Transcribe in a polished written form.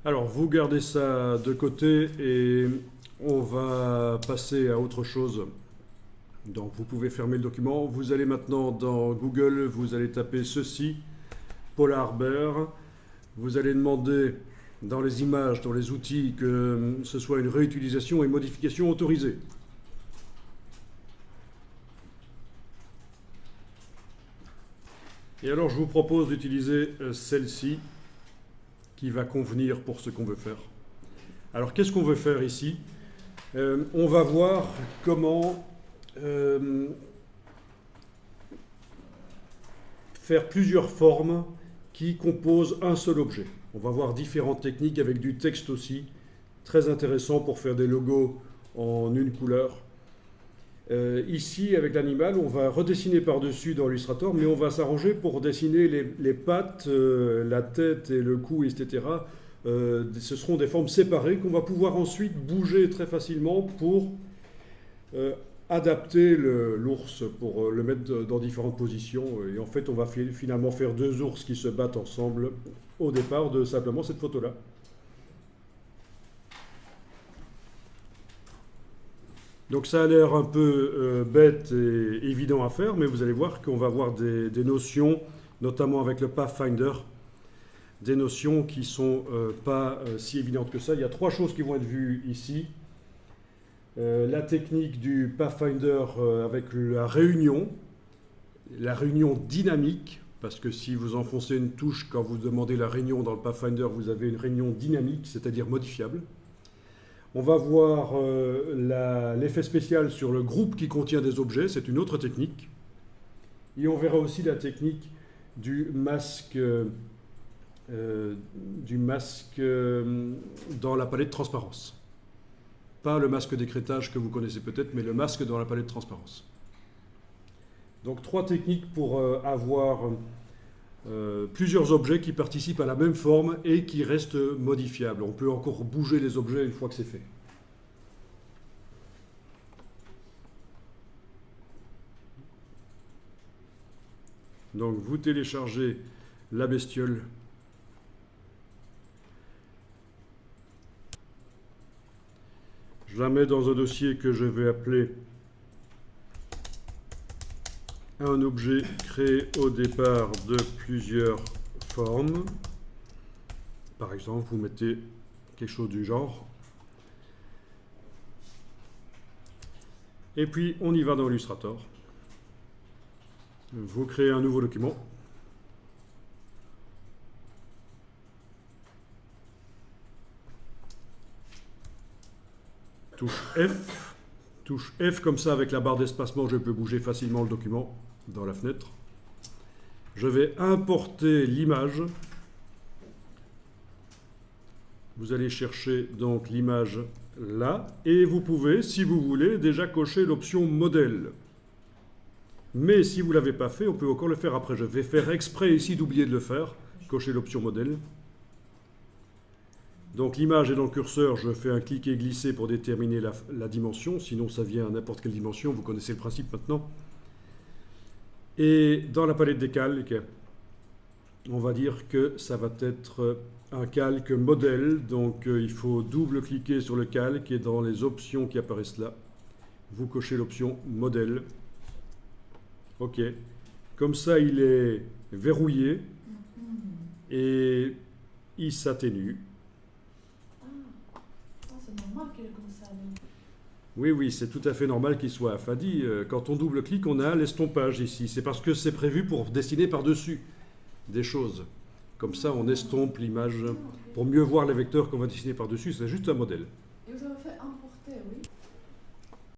Alors, vous gardez ça de côté et on va passer à autre chose. Donc, vous pouvez fermer le document. Vous allez maintenant dans Google, vous allez taper ceci, Polar Bear. Vous allez demander dans les images, dans les outils, que ce soit une réutilisation et modification autorisée. Et alors, je vous propose d'utiliser celle-ci, qui va convenir pour ce qu'on veut faire. Alors, qu'est-ce qu'on veut faire ici? On va voir comment faire plusieurs formes qui composent un seul objet. On va voir différentes techniques avec du texte aussi, très intéressant pour faire des logos en une couleur. Ici, avec l'animal, on va redessiner par-dessus dans Illustrator, mais on va s'arranger pour dessiner les pattes, la tête et le cou, etc. Ce seront des formes séparées qu'on va pouvoir ensuite bouger très facilement pour adapter l'ours, pour le mettre dans différentes positions. Et en fait, on va finalement faire deux ours qui se battent ensemble au départ de simplement cette photo-là. Donc ça a l'air un peu bête et évident à faire, mais vous allez voir qu'on va avoir des notions, notamment avec le Pathfinder, des notions qui ne sont pas si évidentes que ça. Il y a trois choses qui vont être vues ici. La technique du Pathfinder avec la réunion dynamique, parce que si vous enfoncez une touche quand vous demandez la réunion dans le Pathfinder, vous avez une réunion dynamique, c'est-à-dire modifiable. On va voir l'effet spécial sur le groupe qui contient des objets, c'est une autre technique. Et on verra aussi la technique du masque, dans la palette transparence. Pas le masque d'écrêtage que vous connaissez peut-être, mais le masque dans la palette transparence. Donc trois techniques pour avoir plusieurs objets qui participent à la même forme et qui restent modifiables. On peut encore bouger les objets une fois que c'est fait. Donc vous téléchargez la bestiole. Je la mets dans un dossier que je vais appeler un objet créé au départ de plusieurs formes. Par exemple, vous mettez quelque chose du genre. Et puis, on y va dans Illustrator. Vous créez un nouveau document. Touche F. Touche F, comme ça, avec la barre d'espacement, je peux bouger facilement le document dans la fenêtre. Je vais importer l'image. Vous allez chercher donc l'image là, et vous pouvez, si vous voulez, déjà cocher l'option modèle. Mais si vous ne l'avez pas fait, on peut encore le faire après. Je vais faire exprès ici d'oublier de le faire, cocher l'option modèle. Donc l'image est dans le curseur, je fais un clic et glisser pour déterminer la dimension, sinon ça vient à n'importe quelle dimension, vous connaissez le principe maintenant. Et dans la palette des calques, on va dire que ça va être un calque modèle, donc il faut double-cliquer sur le calque et dans les options qui apparaissent là, vous cochez l'option modèle. OK. Comme ça, il est verrouillé et il s'atténue. C'est normal qu'il est comme ça. Oui, oui, c'est tout à fait normal qu'il soit affadi. Quand on double-clique, on a l'estompage ici. C'est parce que c'est prévu pour dessiner par-dessus des choses. Comme ça, on estompe l'image pour mieux voir les vecteurs qu'on va dessiner par-dessus. C'est juste un modèle.